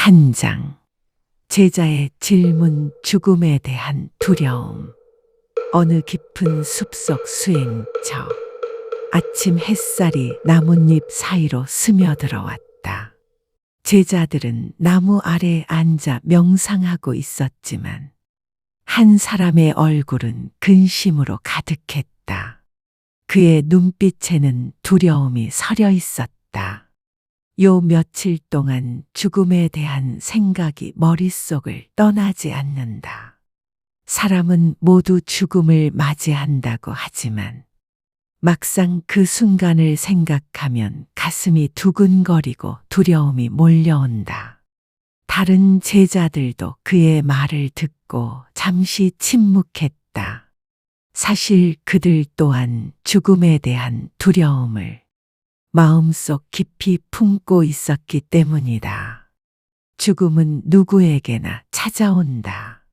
한 장. 제자의 질문, 죽음에 대한 두려움. 어느 깊은 숲속 수행처. 아침 햇살이 나뭇잎 사이로 스며들어왔다. 제자들은 나무 아래에 앉아 명상하고 있었지만 한 사람의 얼굴은 근심으로 가득했다. 그의 눈빛에는 두려움이 서려 있었다. 요 며칠 동안 죽음에 대한 생각이 머릿속을 떠나지 않는다. 사람은 모두 죽음을 맞이한다고 하지만 막상 그 순간을 생각하면 가슴이 두근거리고 두려움이 몰려온다. 다른 제자들도 그의 말을 듣고 잠시 침묵했다. 사실 그들 또한 죽음에 대한 두려움을 마음속 깊이 품고 있었기 때문이다. 죽음은 누구에게나 찾아온다.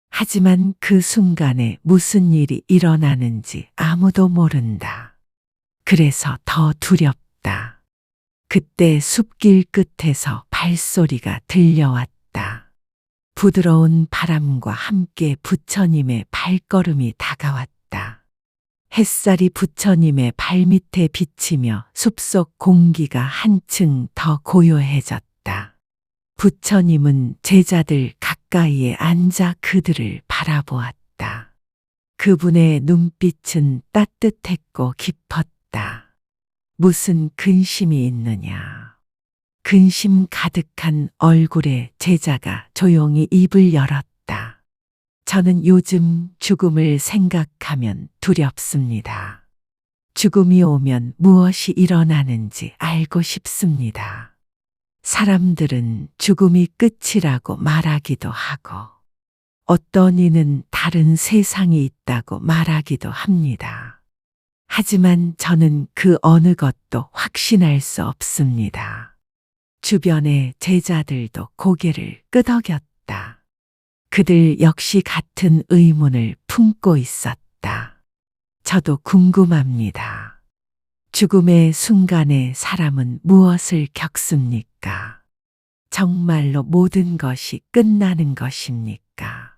하지만 그 순간에 무슨 일이 일어나는지 아무도 모른다. 그래서 더 두렵다. 그때 숲길 끝에서 발소리가 들려왔다. 부드러운 바람과 함께 부처님의 발걸음이 다가왔다. 햇살이 부처님의 발밑에 비치며 숲속 공기가 한층 더 고요해졌다. 부처님은 제자들 가까이에 앉아 그들을 바라보았다. 그분의 눈빛은 따뜻했고 깊었다. 무슨 근심이 있느냐? 근심 가득한 얼굴에 제자가 조용히 입을 열었다. 저는 요즘 죽음을 생각하면 두렵습니다. 죽음이 오면 무엇이 일어나는지 알고 싶습니다. 사람들은 죽음이 끝이라고 말하기도 하고 어떤 이는 다른 세상이 있다고 말하기도 합니다. 하지만 저는 그 어느 것도 확신할 수 없습니다. 주변의 제자들도 고개를 끄덕였다. 그들 역시 같은 의문을 품고 있었다. 저도 궁금합니다. 죽음의 순간에 사람은 무엇을 겪습니까? 정말로 모든 것이 끝나는 것입니까?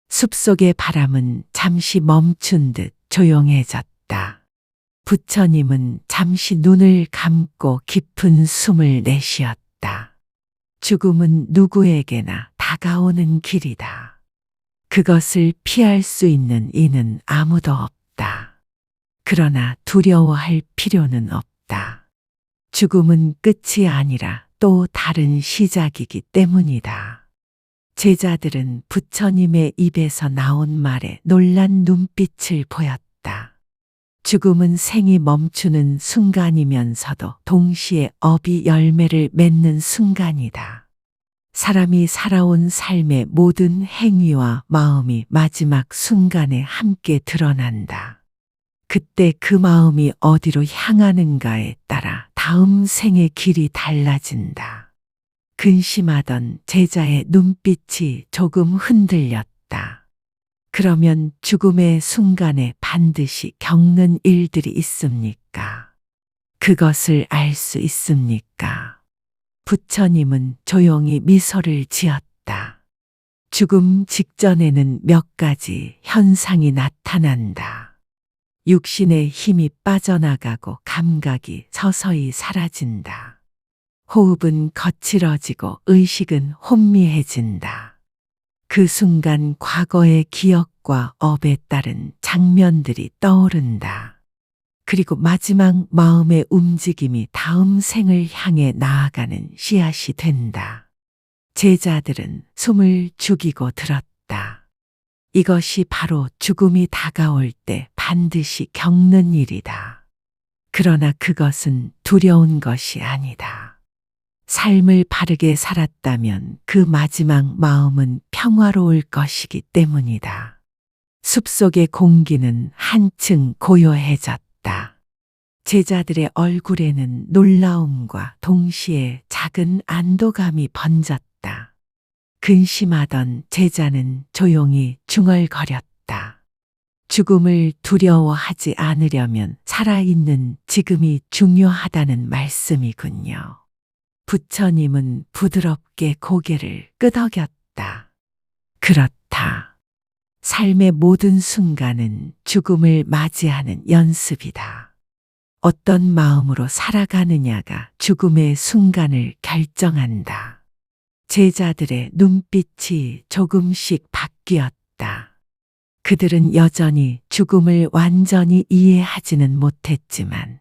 숲속의 바람은 잠시 멈춘 듯 조용해졌다. 부처님은 잠시 눈을 감고 깊은 숨을 내쉬었다. 죽음은 누구에게나 다가오는 길이다. 그것을 피할 수 있는 이는 아무도 없다. 그러나 두려워할 필요는 없다. 죽음은 끝이 아니라 또 다른 시작이기 때문이다. 제자들은 부처님의 입에서 나온 말에 놀란 눈빛을 보였다. 죽음은 생이 멈추는 순간이면서도 동시에 업이 열매를 맺는 순간이다. 사람이 살아온 삶의 모든 행위와 마음이 마지막 순간에 함께 드러난다. 그때 그 마음이 어디로 향하는가에 따라 다음 생의 길이 달라진다. 근심하던 제자의 눈빛이 조금 흔들렸다. 그러면 죽음의 순간에 반드시 겪는 일들이 있습니까? 그것을 알 수 있습니까? 부처님은 조용히 미소를 지었다. 죽음 직전에는 몇 가지 현상이 나타난다. 육신의 힘이 빠져나가고 감각이 서서히 사라진다. 호흡은 거칠어지고 의식은 혼미해진다. 그 순간 과거의 기억과 업에 따른 장면들이 떠오른다. 그리고 마지막 마음의 움직임이 다음 생을 향해 나아가는 씨앗이 된다. 제자들은 숨을 죽이고 들었다. 이것이 바로 죽음이 다가올 때 반드시 겪는 일이다. 그러나 그것은 두려운 것이 아니다. 삶을 바르게 살았다면 그 마지막 마음은 평화로울 것이기 때문이다. 숲속의 공기는 한층 고요해졌다. 제자들의 얼굴에는 놀라움과 동시에 작은 안도감이 번졌다. 근심하던 제자는 조용히 중얼거렸다. 죽음을 두려워하지 않으려면 살아있는 지금이 중요하다는 말씀이군요. 부처님은 부드럽게 고개를 끄덕였다. 그렇다. 삶의 모든 순간은 죽음을 맞이하는 연습이다. 어떤 마음으로 살아가느냐가 죽음의 순간을 결정한다. 제자들의 눈빛이 조금씩 바뀌었다. 그들은 여전히 죽음을 완전히 이해하지는 못했지만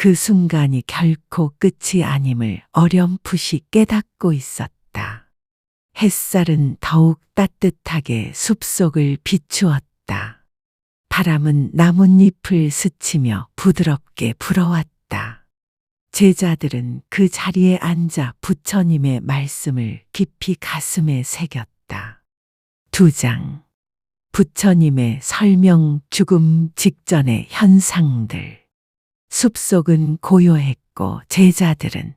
그 순간이 결코 끝이 아님을 어렴풋이 깨닫고 있었다. 햇살은 더욱 따뜻하게 숲속을 비추었다. 바람은 나뭇잎을 스치며 부드럽게 불어왔다. 제자들은 그 자리에 앉아 부처님의 말씀을 깊이 가슴에 새겼다. 2장. 부처님의 설명 죽음 직전의 현상들. 숲속은 고요했고 제자들은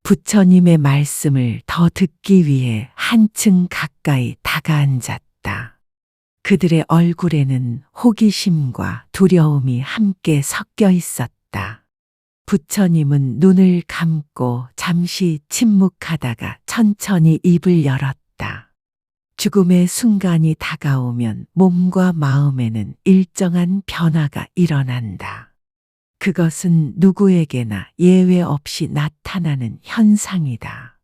부처님의 말씀을 더 듣기 위해 한층 가까이 다가앉았다. 그들의 얼굴에는 호기심과 두려움이 함께 섞여 있었다. 부처님은 눈을 감고 잠시 침묵하다가 천천히 입을 열었다. 죽음의 순간이 다가오면 몸과 마음에는 일정한 변화가 일어난다. 그것은 누구에게나 예외 없이 나타나는 현상이다.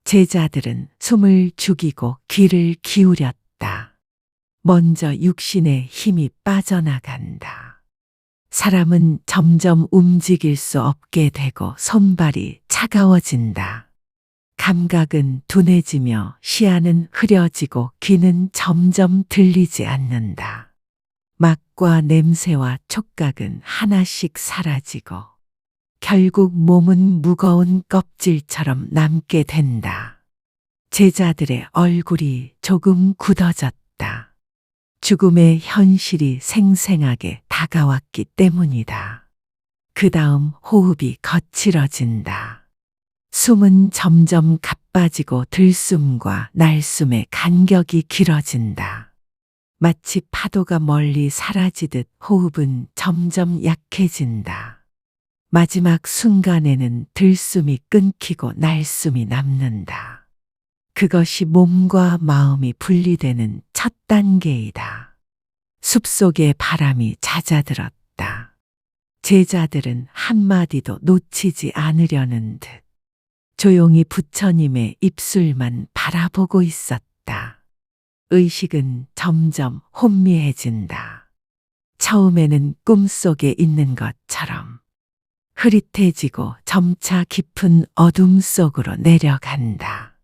제자들은 숨을 죽이고 귀를 기울였다. 먼저 육신의 힘이 빠져나간다. 사람은 점점 움직일 수 없게 되고 손발이 차가워진다. 감각은 둔해지며 시야는 흐려지고 귀는 점점 들리지 않는다. 맛과 냄새와 촉각은 하나씩 사라지고 결국 몸은 무거운 껍질처럼 남게 된다. 제자들의 얼굴이 조금 굳어졌다. 죽음의 현실이 생생하게 다가왔기 때문이다. 그 다음 호흡이 거칠어진다. 숨은 점점 가빠지고 들숨과 날숨의 간격이 길어진다. 마치 파도가 멀리 사라지듯 호흡은 점점 약해진다. 마지막 순간에는 들숨이 끊기고 날숨이 남는다. 그것이 몸과 마음이 분리되는 첫 단계이다. 숲속에 바람이 잦아들었다. 제자들은 한마디도 놓치지 않으려는 듯 조용히 부처님의 입술만 바라보고 있었다. 의식은 점점 혼미해진다. 처음에는 꿈속에 있는 것처럼 흐릿해지고 점차 깊은 어둠 속으로 내려간다.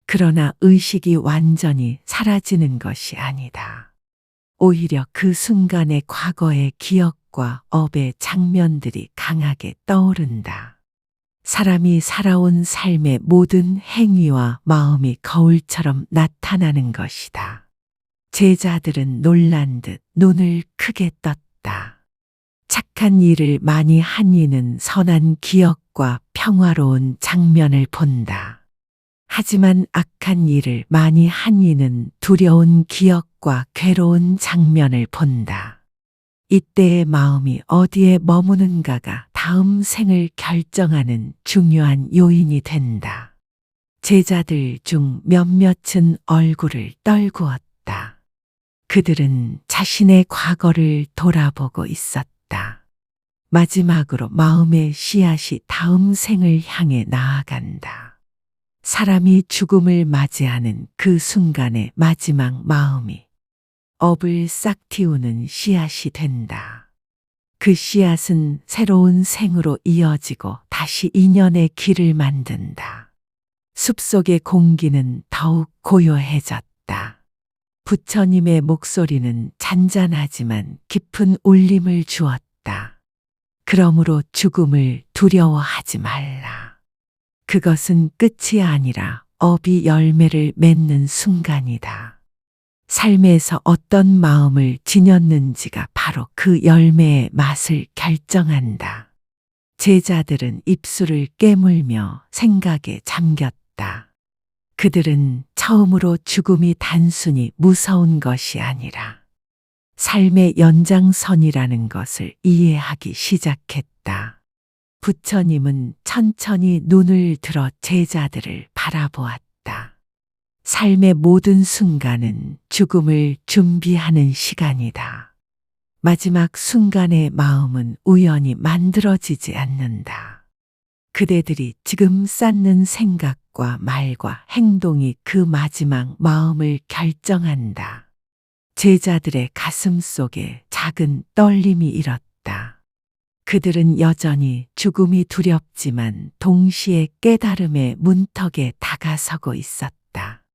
그러나 의식이 완전히 사라지는 것이 아니다. 오히려 그 순간의 과거의 기억과 업의 장면들이 강하게 떠오른다. 사람이 살아온 삶의 모든 행위와 마음이 거울처럼 나타나는 것이다. 제자들은 놀란 듯 눈을 크게 떴다. 착한 일을 많이 한 이는 선한 기억과 평화로운 장면을 본다. 하지만 악한 일을 많이 한 이는 두려운 기억과 괴로운 장면을 본다. 이때의 마음이 어디에 머무는가가 다음 생을 결정하는 중요한 요인이 된다. 제자들 중 몇몇은 얼굴을 떨구었다. 그들은 자신의 과거를 돌아보고 있었다. 마지막으로 마음의 씨앗이 다음 생을 향해 나아간다. 사람이 죽음을 맞이하는 그 순간의 마지막 마음이 업을 싹 틔우는 씨앗이 된다. 그 씨앗은 새로운 생으로 이어지고 다시 인연의 길을 만든다. 숲속의 공기는 더욱 고요해졌다. 부처님의 목소리는 잔잔하지만 깊은 울림을 주었다. 그러므로 죽음을 두려워하지 말라. 그것은 끝이 아니라 업이 열매를 맺는 순간이다. 삶에서 어떤 마음을 지녔는지가 바로 그 열매의 맛을 결정한다. 제자들은 입술을 깨물며 생각에 잠겼다. 그들은 처음으로 죽음이 단순히 무서운 것이 아니라 삶의 연장선이라는 것을 이해하기 시작했다. 부처님은 천천히 눈을 들어 제자들을 바라보았다. 삶의 모든 순간은 죽음을 준비하는 시간이다. 마지막 순간의 마음은 우연히 만들어지지 않는다. 그대들이 지금 쌓는 생각과 말과 행동이 그 마지막 마음을 결정한다. 제자들의 가슴 속에 작은 떨림이 일었다. 그들은 여전히 죽음이 두렵지만 동시에 깨달음의 문턱에 다가서고 있었다.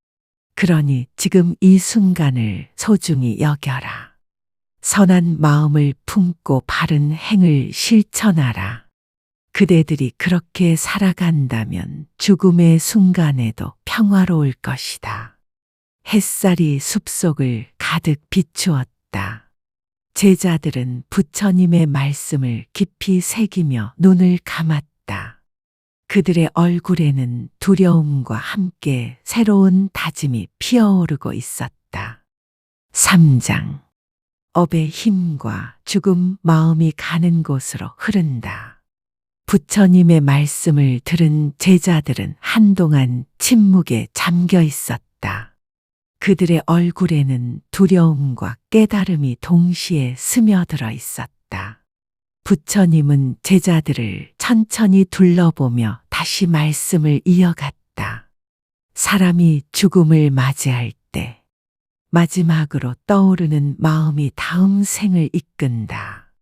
그러니 지금 이 순간을 소중히 여겨라. 선한 마음을 품고 바른 행을 실천하라. 그대들이 그렇게 살아간다면 죽음의 순간에도 평화로울 것이다. 햇살이 숲속을 가득 비추었다. 제자들은 부처님의 말씀을 깊이 새기며 눈을 감았다. 그들의 얼굴에는 두려움과 함께 새로운 다짐이 피어오르고 있었다. 3장. 업의 힘과 죽음 마음이 가는 곳으로 흐른다. 부처님의 말씀을 들은 제자들은 한동안 침묵에 잠겨 있었다. 그들의 얼굴에는 두려움과 깨달음이 동시에 스며들어 있었다. 부처님은 제자들을 천천히 둘러보며 다시 말씀을 이어갔다. 사람이 죽음을 맞이할 때 마지막으로 떠오르는 마음이 다음 생을 이끈다.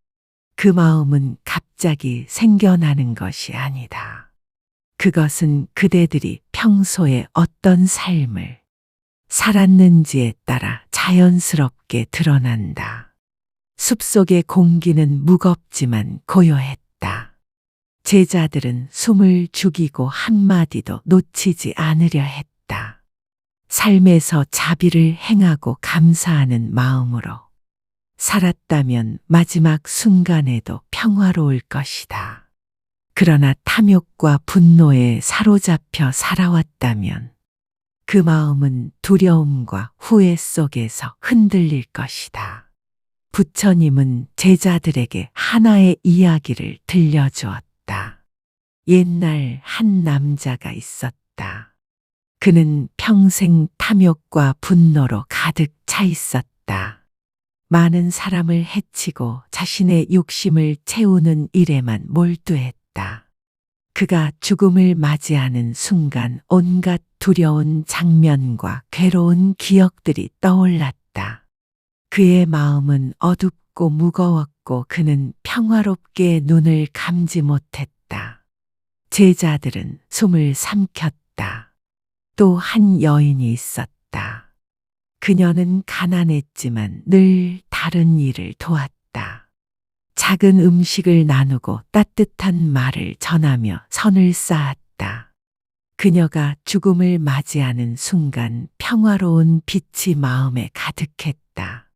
그 마음은 갑자기 생겨나는 것이 아니다. 그것은 그대들이 평소에 어떤 삶을 살았는지에 따라 자연스럽게 드러난다. 숲속의 공기는 무겁지만 고요했다. 제자들은 숨을 죽이고 한마디도 놓치지 않으려 했다. 삶에서 자비를 행하고 감사하는 마음으로 살았다면 마지막 순간에도 평화로울 것이다. 그러나 탐욕과 분노에 사로잡혀 살아왔다면 그 마음은 두려움과 후회 속에서 흔들릴 것이다. 부처님은 제자들에게 하나의 이야기를 들려주었다. 옛날 한 남자가 있었다. 그는 평생 탐욕과 분노로 가득 차 있었다. 많은 사람을 해치고 자신의 욕심을 채우는 일에만 몰두했다. 그가 죽음을 맞이하는 순간 온갖 두려운 장면과 괴로운 기억들이 떠올랐다. 그의 마음은 어둡고 무거웠고 그는 평화롭게 눈을 감지 못했다. 제자들은 숨을 삼켰다. 또 한 여인이 있었다. 그녀는 가난했지만 늘 다른 일을 도왔다. 작은 음식을 나누고 따뜻한 말을 전하며 선을 쌓았다. 그녀가 죽음을 맞이하는 순간 평화로운 빛이 마음에 가득했다.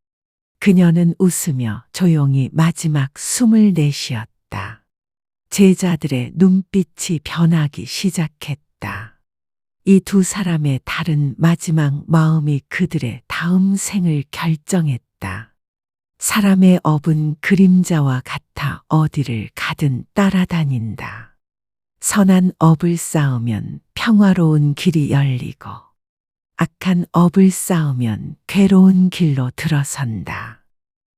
그녀는 웃으며 조용히 마지막 숨을 내쉬었다. 제자들의 눈빛이 변하기 시작했다. 이 두 사람의 다른 마지막 마음이 그들의 다음 생을 결정했다. 사람의 업은 그림자와 같아 어디를 가든 따라다닌다. 선한 업을 쌓으면 평화로운 길이 열리고 악한 업을 쌓으면 괴로운 길로 들어선다.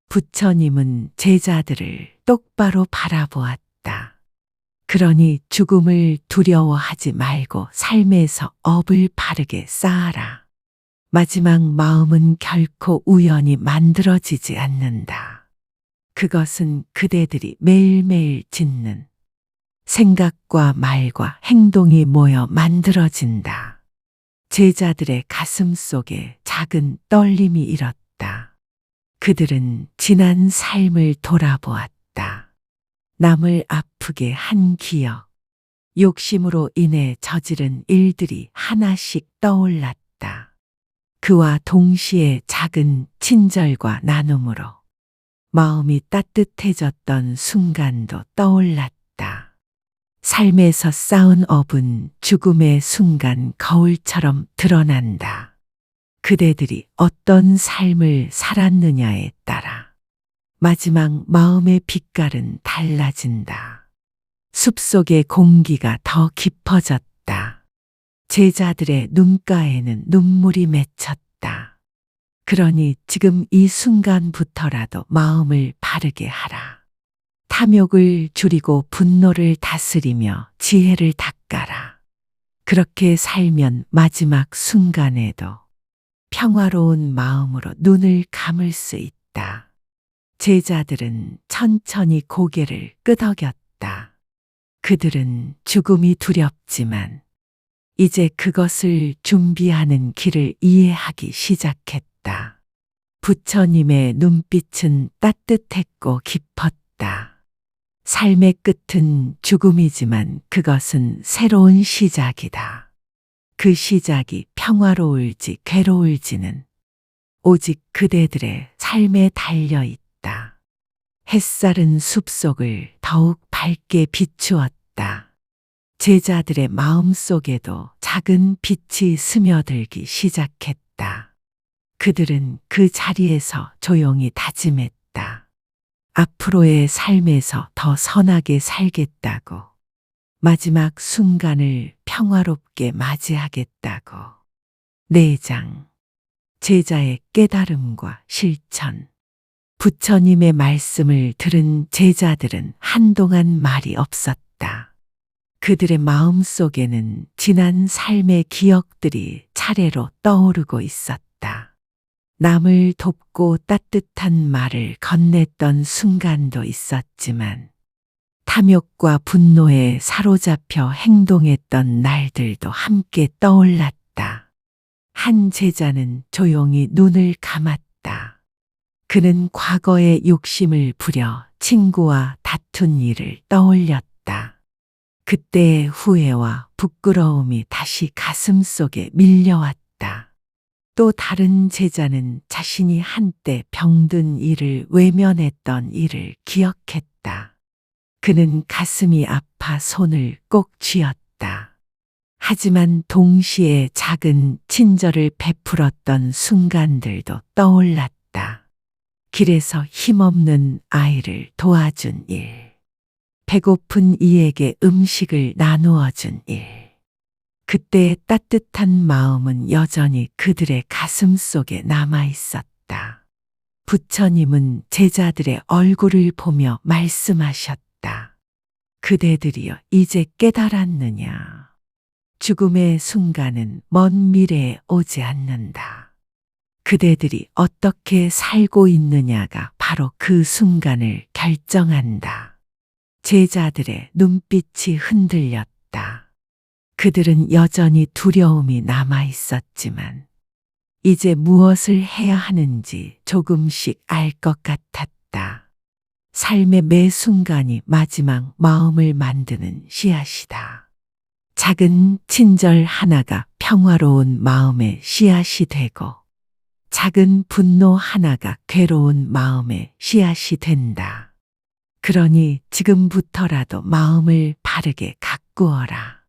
부처님은 제자들을 똑바로 바라보았다. 그러니 죽음을 두려워하지 말고 삶에서 업을 바르게 쌓아라. 마지막 마음은 결코 우연히 만들어지지 않는다. 그것은 그대들이 매일매일 짓는 생각과 말과 행동이 모여 만들어진다. 제자들의 가슴 속에 작은 떨림이 일었다. 그들은 지난 삶을 돌아보았다. 남을 아프게 한 기억, 욕심으로 인해 저지른 일들이 하나씩 떠올랐다. 그와 동시에 작은 친절과 나눔으로 마음이 따뜻해졌던 순간도 떠올랐다. 삶에서 쌓은 업은 죽음의 순간 거울처럼 드러난다. 그대들이 어떤 삶을 살았느냐에 따라 마지막 마음의 빛깔은 달라진다. 숲속의 공기가 더 깊어졌다. 제자들의 눈가에는 눈물이 맺혔다. 그러니 지금 이 순간부터라도 마음을 바르게 하라. 탐욕을 줄이고 분노를 다스리며 지혜를 닦아라. 그렇게 살면 마지막 순간에도 평화로운 마음으로 눈을 감을 수 있다. 제자들은 천천히 고개를 끄덕였다. 그들은 죽음이 두렵지만 이제 그것을 준비하는 길을 이해하기 시작했다. 부처님의 눈빛은 따뜻했고 깊었다. 삶의 끝은 죽음이지만 그것은 새로운 시작이다. 그 시작이 평화로울지 괴로울지는 오직 그대들의 삶에 달려 있다. 햇살은 숲속을 더욱 밝게 비추었다. 제자들의 마음속에도 작은 빛이 스며들기 시작했다. 그들은 그 자리에서 조용히 다짐했다. 앞으로의 삶에서 더 선하게 살겠다고. 마지막 순간을 평화롭게 맞이하겠다고. 4장. 제자의 깨달음과 실천. 부처님의 말씀을 들은 제자들은 한동안 말이 없었다. 그들의 마음 속에는 지난 삶의 기억들이 차례로 떠오르고 있었다. 남을 돕고 따뜻한 말을 건넸던 순간도 있었지만 탐욕과 분노에 사로잡혀 행동했던 날들도 함께 떠올랐다. 한 제자는 조용히 눈을 감았다. 그는 과거의 욕심을 부려 친구와 다툰 일을 떠올렸다. 그때의 후회와 부끄러움이 다시 가슴 속에 밀려왔다. 또 다른 제자는 자신이 한때 병든 일을 외면했던 일을 기억했다. 그는 가슴이 아파 손을 꼭 쥐었다. 하지만 동시에 작은 친절을 베풀었던 순간들도 떠올랐다. 길에서 힘없는 아이를 도와준 일, 배고픈 이에게 음식을 나누어 준 일. 그때의 따뜻한 마음은 여전히 그들의 가슴 속에 남아 있었다. 부처님은 제자들의 얼굴을 보며 말씀하셨다. 그대들이여 이제 깨달았느냐? 죽음의 순간은 먼 미래에 오지 않는다. 그대들이 어떻게 살고 있느냐가 바로 그 순간을 결정한다. 제자들의 눈빛이 흔들렸다. 그들은 여전히 두려움이 남아 있었지만 이제 무엇을 해야 하는지 조금씩 알 것 같았다. 삶의 매 순간이 마지막 마음을 만드는 씨앗이다. 작은 친절 하나가 평화로운 마음의 씨앗이 되고 작은 분노 하나가 괴로운 마음의 씨앗이 된다. 그러니 지금부터라도 마음을 바르게 가꾸어라.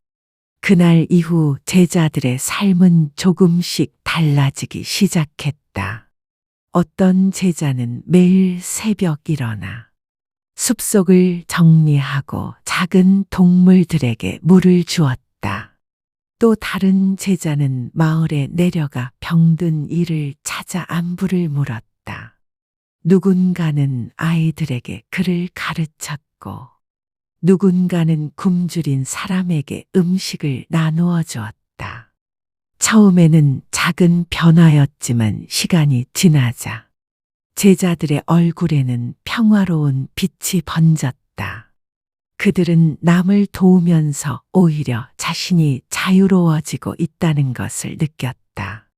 그날 이후 제자들의 삶은 조금씩 달라지기 시작했다. 어떤 제자는 매일 새벽 일어나 숲속을 정리하고 작은 동물들에게 물을 주었다. 또 다른 제자는 마을에 내려가 병든 이를 찾아 안부를 물었다. 누군가는 아이들에게 글을 가르쳤고 누군가는 굶주린 사람에게 음식을 나누어 주었다. 처음에는 작은 변화였지만 시간이 지나자 제자들의 얼굴에는 평화로운 빛이 번졌다. 그들은 남을 도우면서 오히려 자신이 자유로워지고 있다는 것을 느꼈다.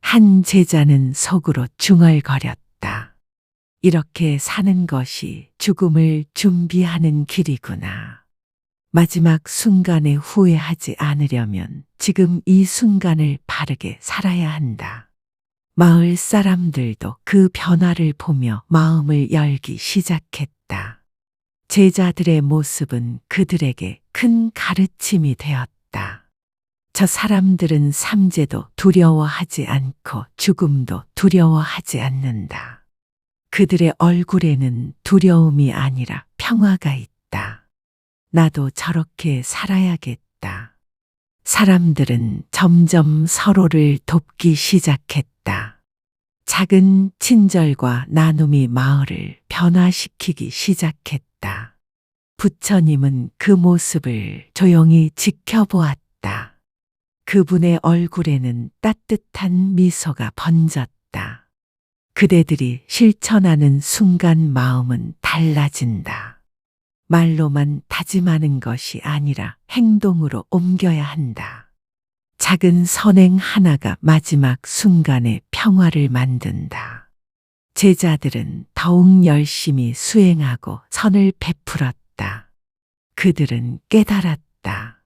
한 제자는 속으로 중얼거렸다. 이렇게 사는 것이 죽음을 준비하는 길이구나. 마지막 순간에 후회하지 않으려면 지금 이 순간을 바르게 살아야 한다. 마을 사람들도 그 변화를 보며 마음을 열기 시작했다. 제자들의 모습은 그들에게 큰 가르침이 되었다. 저 사람들은 삼재도 두려워하지 않고 죽음도 두려워하지 않는다. 그들의 얼굴에는 두려움이 아니라 평화가 있다. 나도 저렇게 살아야겠다. 사람들은 점점 서로를 돕기 시작했다. 작은 친절과 나눔이 마을을 변화시키기 시작했다. 부처님은 그 모습을 조용히 지켜보았다. 그분의 얼굴에는 따뜻한 미소가 번졌다. 그대들이 실천하는 순간 마음은 달라진다. 말로만 다짐하는 것이 아니라 행동으로 옮겨야 한다. 작은 선행 하나가 마지막 순간에 평화를 만든다. 제자들은 더욱 열심히 수행하고 선을 베풀었다. 그들은 깨달았다.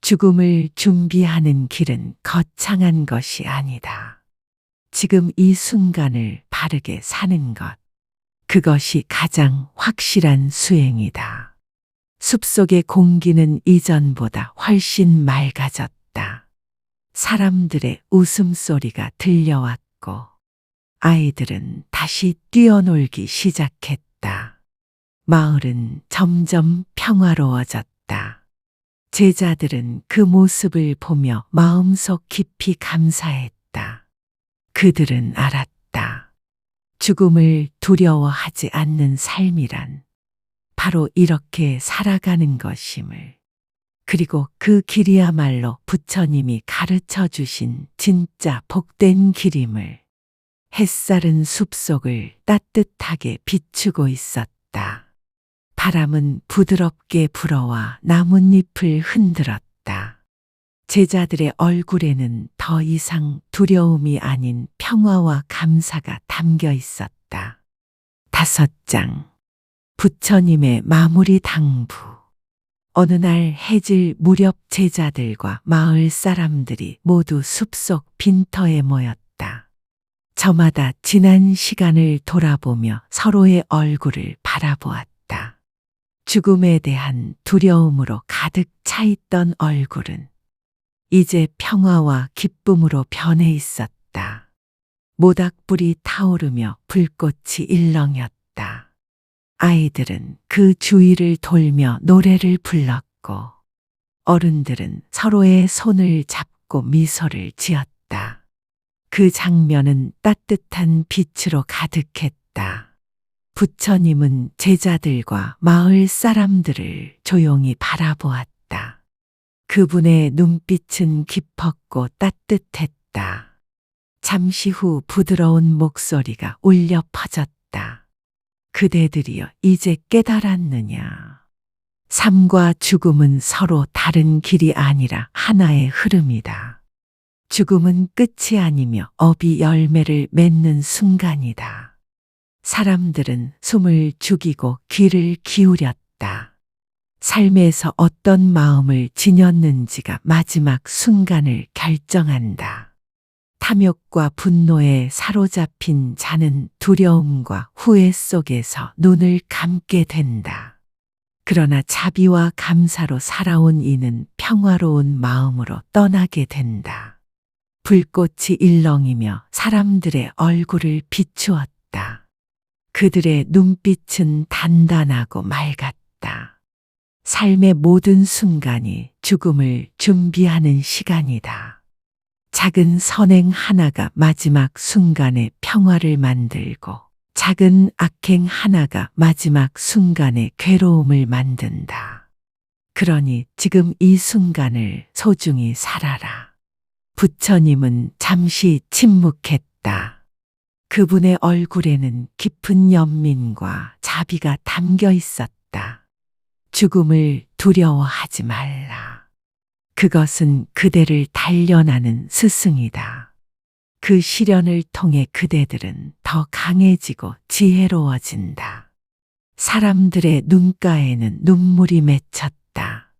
죽음을 준비하는 길은 거창한 것이 아니다. 지금 이 순간을 바르게 사는 것. 그것이 가장 확실한 수행이다. 숲속의 공기는 이전보다 훨씬 맑아졌다. 사람들의 웃음소리가 들려왔고, 아이들은 다시 뛰어놀기 시작했다. 마을은 점점 평화로워졌다. 제자들은 그 모습을 보며 마음속 깊이 감사했다. 그들은 알았다. 죽음을 두려워하지 않는 삶이란 바로 이렇게 살아가는 것임을. 그리고 그 길이야말로 부처님이 가르쳐 주신 진짜 복된 길임을. 햇살은 숲속을 따뜻하게 비추고 있었다. 바람은 부드럽게 불어와 나뭇잎을 흔들었다. 제자들의 얼굴에는 더 이상 두려움이 아닌 평화와 감사가 담겨 있었다. 5장. 부처님의 마무리 당부. 어느 날 해질 무렵 제자들과 마을 사람들이 모두 숲속 빈터에 모였다. 저마다 지난 시간을 돌아보며 서로의 얼굴을 바라보았다. 죽음에 대한 두려움으로 가득 차 있던 얼굴은 이제 평화와 기쁨으로 변해 있었다. 모닥불이 타오르며 불꽃이 일렁였다. 아이들은 그 주위를 돌며 노래를 불렀고, 어른들은 서로의 손을 잡고 미소를 지었다. 그 장면은 따뜻한 빛으로 가득했다. 부처님은 제자들과 마을 사람들을 조용히 바라보았다. 그분의 눈빛은 깊었고 따뜻했다. 잠시 후 부드러운 목소리가 울려 퍼졌다. 그대들이여 이제 깨달았느냐. 삶과 죽음은 서로 다른 길이 아니라 하나의 흐름이다. 죽음은 끝이 아니며 업이 열매를 맺는 순간이다. 사람들은 숨을 죽이고 귀를 기울였다. 삶에서 어떤 마음을 지녔는지가 마지막 순간을 결정한다. 탐욕과 분노에 사로잡힌 자는 두려움과 후회 속에서 눈을 감게 된다. 그러나 자비와 감사로 살아온 이는 평화로운 마음으로 떠나게 된다. 불꽃이 일렁이며 사람들의 얼굴을 비추었다. 그들의 눈빛은 단단하고 맑았다. 삶의 모든 순간이 죽음을 준비하는 시간이다. 작은 선행 하나가 마지막 순간에 평화를 만들고, 작은 악행 하나가 마지막 순간에 괴로움을 만든다. 그러니 지금 이 순간을 소중히 살아라. 부처님은 잠시 침묵했다. 그분의 얼굴에는 깊은 연민과 자비가 담겨 있었다. 죽음을 두려워하지 말라. 그것은 그대를 단련하는 스승이다. 그 시련을 통해 그대들은 더 강해지고 지혜로워진다. 사람들의 눈가에는 눈물이 맺혔다.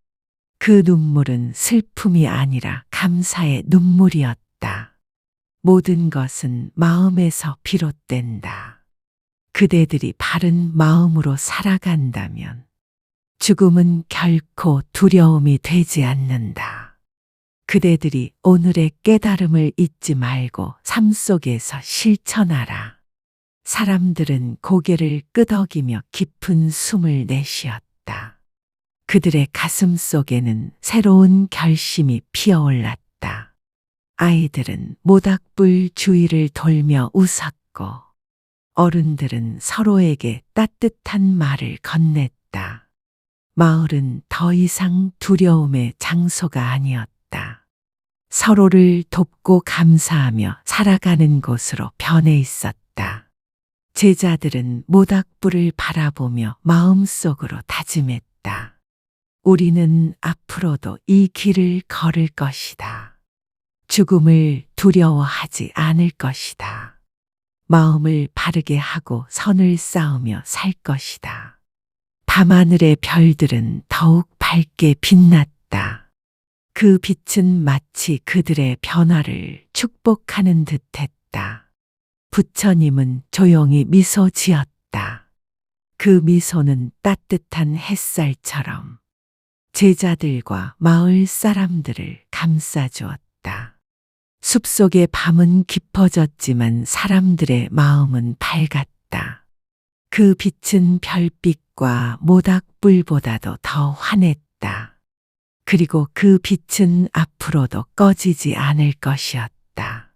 그 눈물은 슬픔이 아니라 감사의 눈물이었다. 모든 것은 마음에서 비롯된다. 그대들이 바른 마음으로 살아간다면 죽음은 결코 두려움이 되지 않는다. 그대들이 오늘의 깨달음을 잊지 말고 삶 속에서 실천하라. 사람들은 고개를 끄덕이며 깊은 숨을 내쉬었다. 그들의 가슴 속에는 새로운 결심이 피어올랐다. 아이들은 모닥불 주위를 돌며 웃었고 어른들은 서로에게 따뜻한 말을 건넸다. 마을은 더 이상 두려움의 장소가 아니었다. 서로를 돕고 감사하며 살아가는 곳으로 변해 있었다. 제자들은 모닥불을 바라보며 마음속으로 다짐했다. 우리는 앞으로도 이 길을 걸을 것이다. 죽음을 두려워하지 않을 것이다. 마음을 바르게 하고 선을 쌓으며 살 것이다. 밤하늘의 별들은 더욱 밝게 빛났다. 그 빛은 마치 그들의 변화를 축복하는 듯했다. 부처님은 조용히 미소 지었다. 그 미소는 따뜻한 햇살처럼 제자들과 마을 사람들을 감싸주었다. 숲속의 밤은 깊어졌지만 사람들의 마음은 밝았다. 그 빛은 별빛과 모닥불보다도 더 환했다. 그리고 그 빛은 앞으로도 꺼지지 않을 것이었다.